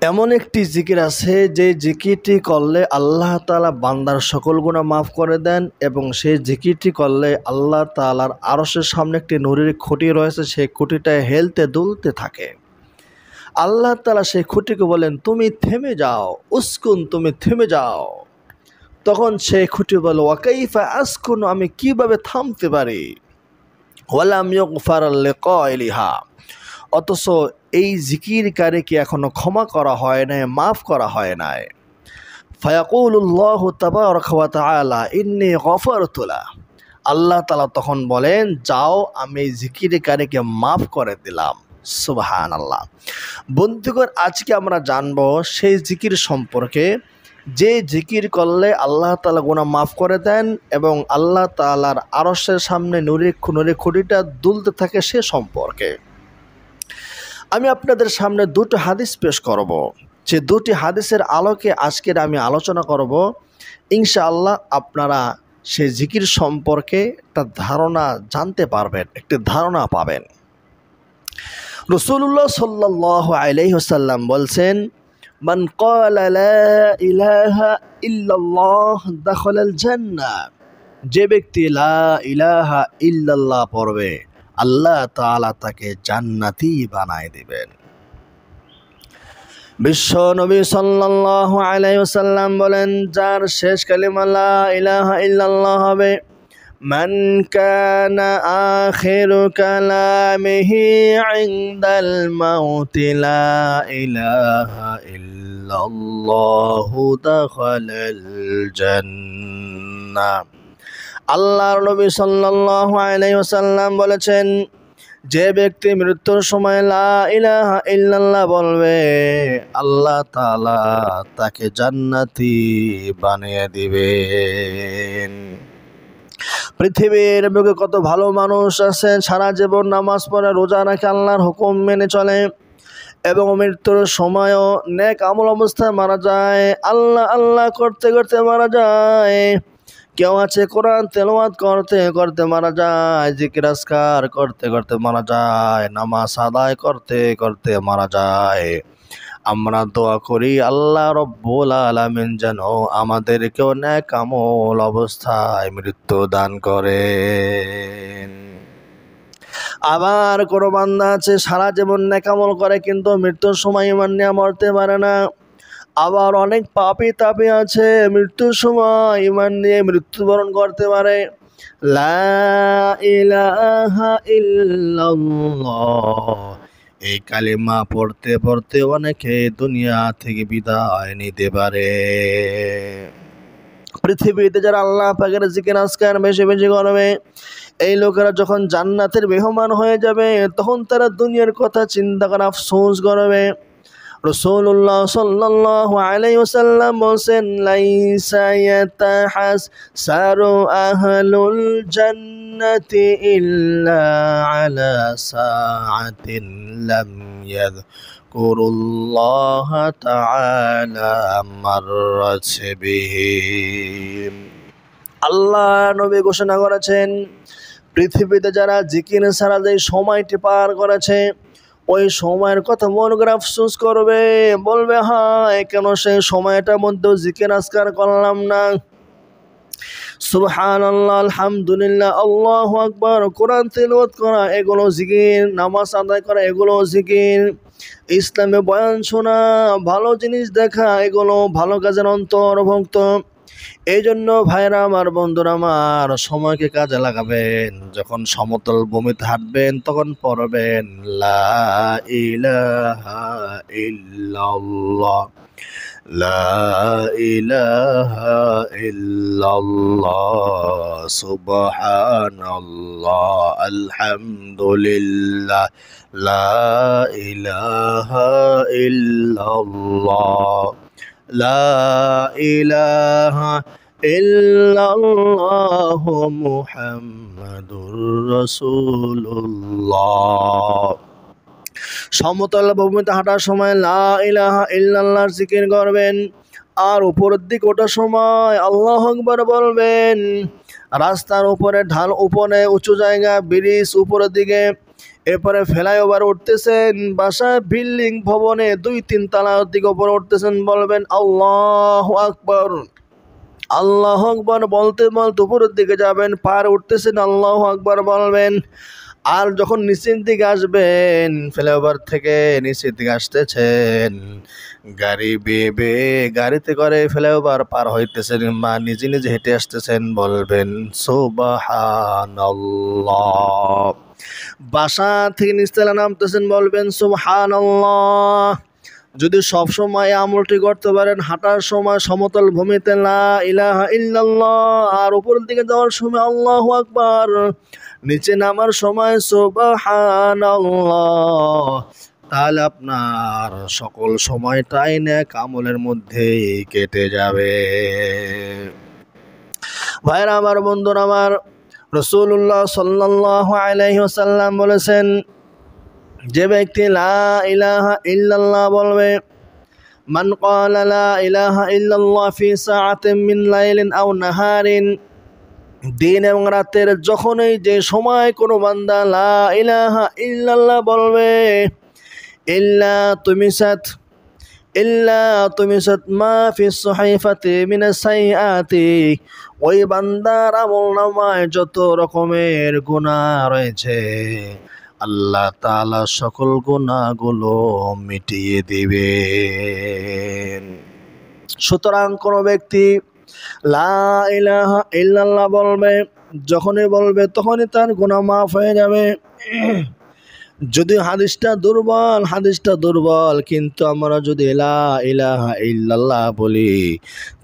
এমন একটি জিকির আছে যে জিকিরটি করলে আল্লাহ তাআলা বান্দার সকল গুনাহ মাফ করে দেন এবং সেই জিকিরটি করলে আল্লাহ তাআলার আরশের সামনে একটি নূরের খুঁটি রয়েছে, সেই খুঁটিটা হেলতে দুলতে থাকে। আল্লাহ তাআলা সেই খুঁটিকে বলেন, তুমি থেমে যাও, উসকুন, তুমি থেমে যাও। তখন সেই খুঁটি বলে, ওয়াকাইফা আসকুন, আমি কিভাবে থামতে পারি। ওয়ালাম ইউগফার লিকাইলিহা, অথচ এই জিকিরকারীকে এখনো ক্ষমা করা হয় নাই, মাফ করা হয় নাই। ফায়াকুলুল্লাহু তাবারাকা ওয়া তাআলা ইন্নী গফারতু লাহু, আল্লাহ তাআলা তখন বলেন, যাও, আমি জিকিরকারীকে মাফ করে দিলাম। সুবহানাল্লাহ। বন্ধুগণ, আজকে আমরা জানবো সেই জিকির সম্পর্কে যে জিকির করলে আল্লাহ তাআলা গুনাহ মাফ করে দেন এবং আল্লাহ তাআলার আরশের সামনে নূরের খুঁটিটা দুলতে থাকে সে সম্পর্কে। আমি আপনাদের সামনে দুটো হাদিস পেশ করব, যে দুটি হাদিসের আলোকে আজকের আমি আলোচনা করব। ইনশাআল্লাহ আপনারা সেই জিকির সম্পর্কে একটা ধারণা জানতে পারবেন, একটি ধারণা পাবেন। রাসূলুল্লাহ সাল্লাল্লাহু আলাইহি ওয়াসাল্লাম বলছেন, মান ক্বালা লা ইলাহা ইল্লাল্লাহ দাখালাল জান্নাহ, যে ব্যক্তি লা ইলাহা ইল্লাল্লাহ পড়বে আল্লাহ তাআলা তাকে জান্নাতি বানায় দিবেন। বিশ্ব নবী সাল্লাল্লাহু আলাইহি ওয়াসাল্লাম বলেন, যার শেষ কালিমা লা ইলাহা ইল্লাল্লাহ হবে, মান কানা আখিরু কালামিহি ইনদাল মাউতি লা ইলাহা ইল্লাল্লাহ দাখালাল জান্নাহ। আল্লাহর নবী সাল্লাল্লাহু আলাইহি ওয়াসাল্লাম বলেছেন, যে ব্যক্তি মৃত্যুর সময় লা ইলাহা ইল্লাল্লাহ বলবে আল্লাহ তাআলা তাকে জান্নাতি বানিয়ে দিবেন। পৃথিবীর বুকে কত ভালো মানুষ আছে, সারা জীবন নামাজ পড়ে, রোজা রাখে, আল্লাহর হুকুম মেনে চলে এবং মৃত্যুর সময়ও নেক আমল অবস্থায় মারা যায়, আল্লাহ আল্লাহ করতে করতে মারা যায়। কেউ আছে কোরআন তেলাওয়াত করতে করতে মারা যায়, জিকির আজকার করতে করতে মারা যায়, নামাজ আদায় করতে করতে মারা যায়। আমরা দোয়া করি আল্লাহ রব্বুল আলামিন যেন আমাদেরকেও নেক আমল অবস্থায় মৃত্যু দান করেন। আবার কোনো বান্দা আছে সারা জীবন নেক আমল করে কিন্তু মৃত্যুর সময় ঈমান নিয়ে মরতে পারে না। আবার অনেক পাপী তাপী আছে মৃত্যুর সময় ঈমান নিয়ে মৃত্যুবরণ করতে পারে। লা ইলাহা ইল্লাল্লাহ, এই কালিমা পড়তে পড়তে অনেকে দুনিয়া থেকে বিদায় নিতে পারে। পৃথিবীতে যারা আল্লাহ পাকের জিকির আজকার বেশি বেশি করবে, এই লোকেরা যখন জান্নাতের মেহমান হয়ে যাবে তখন তারা দুনিয়ার কথা চিন্তা করে আফসোস করবে। রাসূলুল্লাহ সাল্লাল্লাহু আলাইহি ওয়াসাল্লাম বলেন, লাইসা ইয়াতাহাসসারু আহলুল জান্নাতি ইল্লা আলা সাআতিন লাম ইয়াযকুরুল্লাহ তাআলা মাররাত বিহিম। আল্লাহ নবী ঘোষণা করেছেন, পৃথিবীতে যারা জিকির ছাড়া যে সময়টি পার করেছে ওই সময়ের কথা মন করে আফসোস করবে, বলবে হায় কেন সেই সময়টার মধ্যেও জিকির আজকার করলাম না। সুবহানাল্লাহ, আলহামদুলিল্লাহ, আল্লাহু আকবার, কোরআন তিলাওয়াত করা এগুলো জিকির, নামাজ আদায় করা এগুলো জিকির, ইসলামে বয়ান শোনা, ভালো জিনিস দেখা এগুলো ভালো কাজের অন্তর্ভুক্ত। এই জন্য ভাইরা আমার, বন্ধুরা আমার, সময়কে কাজে লাগাবেন। যখন সমতল ভূমিতে হাঁটবেন তখন পড়বেন লা ইলাহা ইল্লাল্লাহ, লা ইলাহা ইল্লাল্লাহ, সুবহানাল্লাহ, আলহামদুলিল্লাহ, লা ইলাহা ইল্লাল্লাহ, লা ইলাহা ইল্লাল্লাহু মুহাম্মাদুর রাসূলুল্লাহ। সমতল ভূমিতে হাঁটার সময় লা ইলাহা ইল্লাল্লাহর জিকির করবেন, আর উপরের দিকে ওঠার সময় আল্লাহু আকবার বলবেন। রাস্তার উপরে ঢাল, উপরে উঁচু জায়গা, ব্রিজ উপরের দিকে, এরপরে ফ্লাইওভার উঠতেছেন, বাসা বিল্ডিং ভবনে 2-3 তলার দিকে উপরে উঠতেছেন, বলবেন আল্লাহু আকবার। আল্লাহু আকবার বলতে বলতে উপরের দিকে যাবেন, পার উঠতেছেন, আল্লাহু আকবার বলবেন। আর যখন নিচের দিকে আসবেন, ফ্লাইওভার থেকে নিচের দিকে আসতেছেন, গাড়ি বেয়ে বেয়ে গাড়িতে করে ফ্লাইওভার পার হইতেছেন বা নিজে নিজে হেঁটে আসতেছেন, বলবেন সুবহানাল্লাহ। বাসা থেকে নিচতলা নামতেছেন, বলবেন সুবহানাল্লাহ। যদি সব সময় আমলটি করতে পারেন, হাঁটার সময় সমতল ভূমিতে লা ইলাহা ইল্লাল্লাহ, আর উপরের দিকে যাওয়ার সময় আল্লাহু আকবার, নিচে নামার সময় সুবহানাল্লাহ, তাহলে আপনার সকল সময়টাই নেক আমলের মধ্যে কেটে যাবে। ভাইরা আমার, বন্ধুরা আমার, রাসূলুল্লাহ সাল্লাল্লাহু আলাইহি ওয়াসাল্লাম বলেছেন, যে ব্যক্তি লা ইলাহা ইল্লাল্লাহ বলবে, মান ক্বালা লা ইলাহা ইল্লাল্লাহ ফি সাআতিন মিন লাইলিন আও নাহারিন, দিন এবং রাতের যখনই যে সময় কোনো বান্দা লা ইলাহা ইল্লাল্লাহ বলবে, ইল্লা তুমিসাত মা ফিস সাহিফাতি মিনাস সাইয়্যাতি, ওই বান্দার আমলনামায় যত রকমের গুনাহ রয়েছে আল্লাহ তাআলা সকল গুনাহগুলো মিটিয়ে দিবেন। সুতরাং কোনো ব্যক্তি লা ইলাহা ইল্লাল্লাহ বলবে, যখনই বলবে তখনই তার গুনাহ মাফ হয়ে যাবে। যদি হাদিসটা দুর্বল, কিন্তু আমরা যদি লা ইলাহা ইল্লাল্লাহ বলি,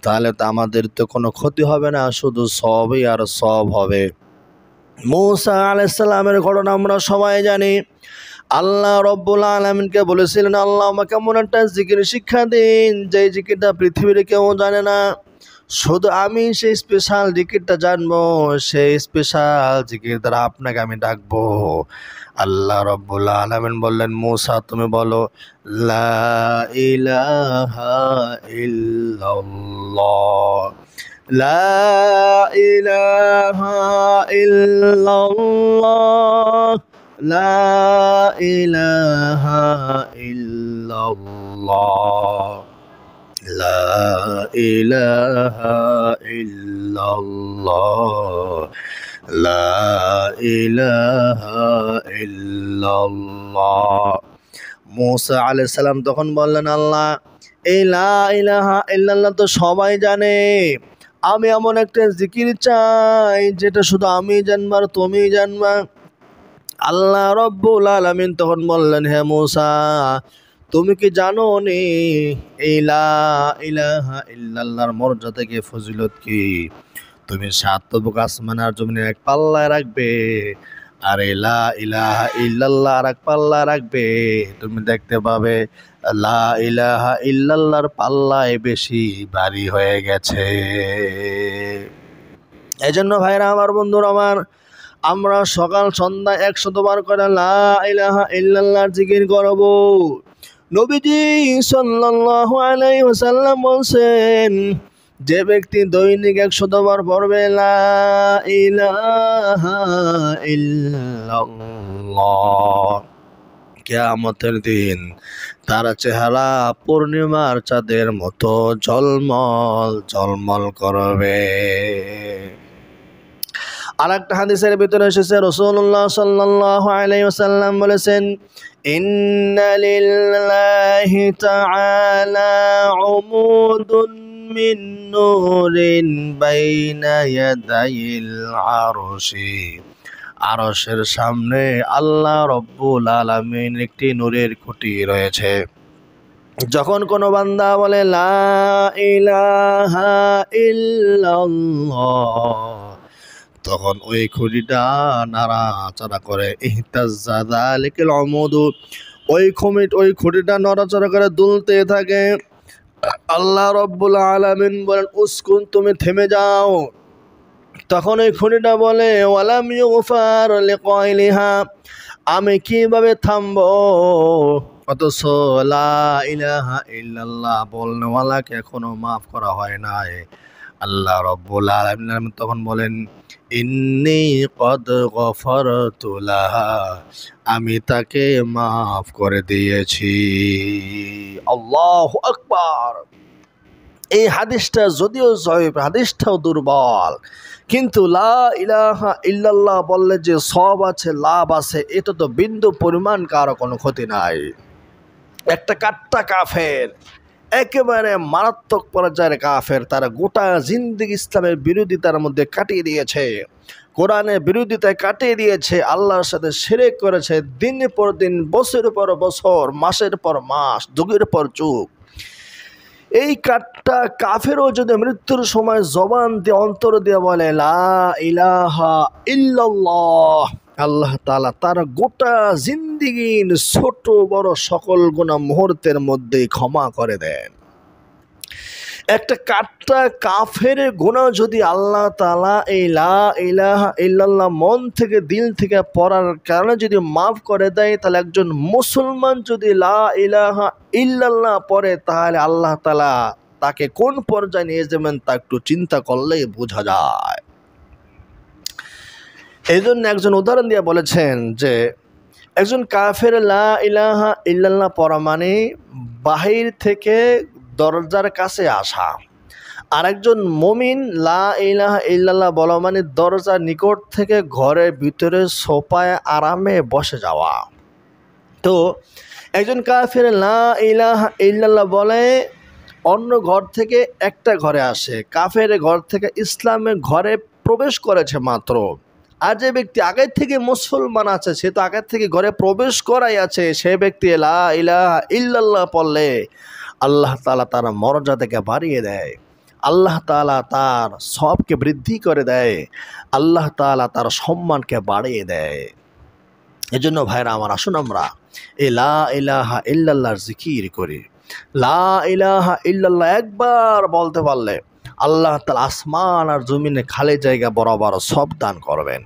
তাহলে তো আমাদের তো কোনো ক্ষতি হবে না, শুধু সবই আর সব হবে। মূসা আলাইহিস সালামের ঘটনা আমরা সবাই জানি। আল্লাহ রব্বুল আলামিনকে বলেছিলেন, আল্লাহ আমাকে এমন একটা জিকির শিক্ষা দিন, যে জিকিরটা পৃথিবীর কেউ জানে না, শুধু আমি সেই স্পেশাল জিকিরটা জানবো, সেই স্পেশাল জিকির দ্বারা আপনাকে আমি ডাকবো। আল্লাহ রব্বুল আলামিন বললেন, মূসা তুমি বলো লা ইলাহা ইল্লাল্লাহ, লা ইলাহা ইল্লাল্লাহ, লা ইলাহা ইল্লাল্লাহ, লা ইলাহা ইল্লাল্লাহ, লা ইলাহা ইল্লাল্লাহ। মূসা আলাইহিস সালাম তখন বললেন, আল্লাহ এই লা ইলাহা ইল্লাল্লাহ তো সবাই জানে, আমি এমন একটা জিকির চাই যেটা শুধু আমি জানবো আর তুমি জানবা। আল্লাহ রব্বুল আলামিন তখন বললেন, হে মূসা, তুমি কি জানো নি এই লা ইলাহা ইল্লাল্লাহর মর্যাদা কি, ফজিলত কি? তুমি 7 তবক আসমান আর জমিনের এক পাল্লায় রাখবে, আর এই লা ইলাহা ইল্লাল্লাহ আর এক পাল্লায় রাখবে, তুমি দেখতে পাবে লা ইলাহা ইল্লাল্লাহর পাল্লায় বেশি ভারী হয়ে গেছে। এজন্য ভাইরা আমার, বন্ধুরা আমার, আমরা সকাল সন্ধ্যা 100 বার করে লা ইলাহা ইল্লাল্লাহর জিকির করব। নবীজি সাল্লাল্লাহু আলাইহি ওয়াসাল্লাম বলেন, যে ব্যক্তি দৈনিক 100 বার পড়বে লা ইলাহা ইল্লাল্লাহ, কিয়ামতের দিন তার চেহারা পূর্ণিমার চাঁদের মতো ঝলমল করবে। আরেকটা হাদিসের ভিতরে এসেছে, রাসূলুল্লাহ সাল্লাল্লাহু আলাইহি ওয়াসাল্লাম বলেছেন, ইন্না লিল্লাহি তাআলা উমুদুন মিন নূরিন বাইনা ইয়াদাইল আরশি, আরশের সামনে আল্লাহ রব্বুল আলামিন একটি নূরের খুঁটি রয়েছে। যখন কোনো বান্দা বলে লা ইলাহা ইল্লাল্লাহ, তখন ওই খুঁটিটা নাড়াচাড়া করে, ইহতাজ্জা যালিকাল উমুদু, ওই খুঁটিটা নড়াচড়া করে দুলতে থাকে। আল্লাহ রব্বুল আলামিন বলেন, উসকুন, তুমি থেমে যাও। তখন ওই খুঁটিটা বলে, ওয়ালাম ইউগফার লিকাইলিহা, আমি কিভাবে থামবো, অথচ লা ইলাহা ইল্লাল্লাহ বলনেওয়ালাকে এখনো মাফ করা হয় নাই। আল্লাহ রাব্বুল আলামিন তখন বলেন, ইন্নী কদ গফারতু লাহা, আমি তাকে মাফ করে দিয়েছি। আল্লাহু আকবার। এই হাদিসটা যদিও জয়ীফ, হাদিসটাও দুর্বল, কিন্তু লা ইলাহা ইল্লাল্লাহ বললে যে সব আছে, লাভ আছে, এটা তো বিন্দু পরিমাণ কারো কোনো ক্ষতি নাই। একটা কাট্টা কাফের, একেবারে মারাত্মক পর্যায়ের কাফের, তারা গোটা জিন্দেগি ইসলামের বিরোধিতার মধ্যে কাটিয়ে দিয়েছে, কোরআনের বিরোধিতায় কাটিয়ে দিয়েছে, আল্লাহর সাথে শিরক করেছে, দিনের পর দিন, বছরের পর বছর, মাসের পর মাস, যুগের পর যুগ। এই কাট্টা কাফেরও যদি মৃত্যুর সময় জবান দিয়ে, অন্তর দিয়ে বলে লা ইলাহা ইল্লাল্লাহ, আল্লাহ তাআলা তার গোটা জিন্দেগির ছোট বড় সকল গুনাহ মুহূর্তের মধ্যেই ক্ষমা করে দেন। একটা কাট্টা কাফের গুনাহ যদি আল্লাহ তাআলা এই লা ইলাহা ইল্লাল্লাহ মন থেকে, দিল থেকে পড়ার কারণে যদি মাফ করে দেয়, তাহলে একজন মুসলমান যদি লা ইলাহা ইল্লাল্লাহ পড়ে, তাহলে আল্লাহ তাআলা তাকে কোন পর্যায়ে নিয়ে যাবেন তা একটু চিন্তা করলেই বোঝা যায়। এই জন্য একজন উদাহরণ দিয়ে বলেছেন যে একজন কাফের লা ইলাহা ইল্লাল্লাহ পড়া মানে বাহির থেকে দরজার কাছে আসা, আর একজন মুমিন লা ইলাহা ইল্লাল্লাহ বলা মানে দরজার নিকট থেকে ঘরের ভিতরে সোফায় আরামে বসে যাওয়া। তো একজন কাফের লা ইলাহা ইল্লাল্লাহ বলে অন্য ঘর থেকে একটা ঘরে আসে, কাফের ঘর থেকে ইসলামের ঘরে প্রবেশ করেছে মাত্র। আর যে ব্যক্তি আগের থেকে মুসলমান আছে, সে তো আগের থেকে ঘরে প্রবেশ করাই আছে, সে ব্যক্তি লা ইলাহা ইল্লাল্লাহ পড়লে আল্লাহ তাআলা তার মর্যাদাকে বাড়িয়ে দেয়, আল্লাহ তাআলা তার সবকে বৃদ্ধি করে দেয়, আল্লাহ তাআলা তার সম্মানকে বাড়িয়ে দেয়। এজন্য ভাইরা আমার, আসুন আমরা এই লা ইলাহা ইল্লাল্লাহর জিকির করি। লা ইলাহা ইল্লাল্লাহ একবার বলতে পারলে আল্লাহ তাআলা আসমান আর জমিনে খালি জায়গা বরাবর সব দান করবেন।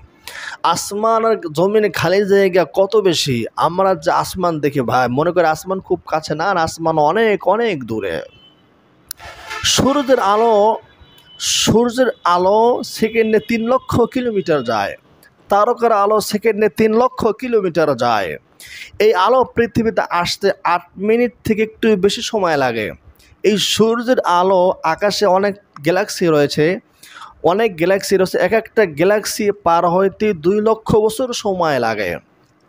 আসমান আর জমিনে খালি জায়গা কত বেশি, আমরা যে আসমান দেখি ভাই, মনে করি আসমান খুব কাছে, না, আসমান অনেক অনেক দূরে। সূর্যের আলো সেকেন্ডে 3 লক্ষ কিলোমিটার যায়, তারকার আলো সেকেন্ডে 3 লক্ষ কিলোমিটার যায়। এই আলো পৃথিবীতে আসতে 8 মিনিট থেকে একটু বেশি সময় লাগে। এই সূর্যের আলো, আকাশে অনেক গ্যালাক্সি রয়েছে, এক একটা গ্যালাক্সি পার হইতে 2 লক্ষ বছর সময় লাগে।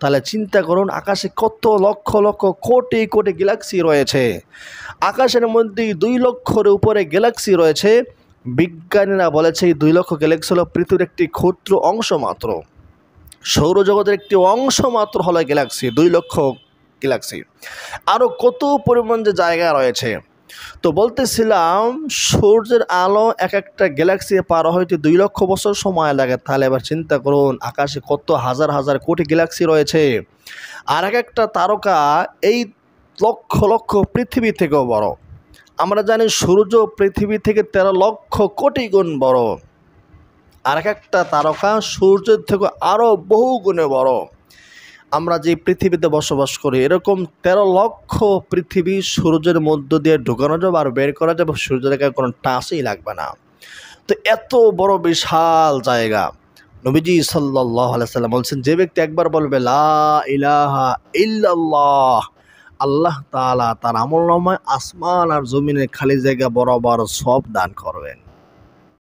তাহলে চিন্তা করুন, আকাশে কত লক্ষ লক্ষ কোটি কোটি গ্যালাক্সি রয়েছে। আকাশের মধ্যে 2 লক্ষের উপরে গ্যালাক্সি রয়েছে। বিজ্ঞানীরা বলেছে এই 2 লক্ষ গ্যালাক্সি হলো পৃথিবীর একটি ক্ষুদ্র অংশ মাত্র, সৌরজগতের একটি অংশ মাত্র হলো গ্যালাক্সি, 2 লক্ষ গ্যালাক্সি। আরও কত পরিমাণ যে জায়গা রয়েছে। তো বলতেছিলাম, সূর্যের আলো এক একটা গ্যালাক্সি পার হইতে 2 লক্ষ বছর সময় লাগে। তাহলে এবার চিন্তা করুন, আকাশে কত হাজার হাজার কোটি গ্যালাক্সি রয়েছে। আর এক একটা তারকা এই লক্ষ লক্ষ পৃথিবী থেকেও বড়। আমরা জানি সূর্য পৃথিবী থেকে 13 লক্ষ কোটি গুণ বড়। আর এক একটা তারকা সূর্যের থেকে আরও বহু গুণে বড়। আমরা যে পৃথিবীতে বসবাস করি, এরকম 13 লক্ষ পৃথিবী সূর্যের মধ্য দিয়ে ঢুকানো যাবে আর বের করা যাবে, সূর্যরেখায় কোনো টাচই লাগবে না। তো এত বড় বিশাল জায়গা, নবীজি সাল্লাল্লাহু আলাইহি সাল্লাম বলছেন, যে ব্যক্তি একবার বলবে লা ইলাহা ইল্লাল্লাহ, আল্লাহ তাআলা তার আমলনামায় আসমান আর জমিনের খালি জায়গা বরাবর সব দান করবেন।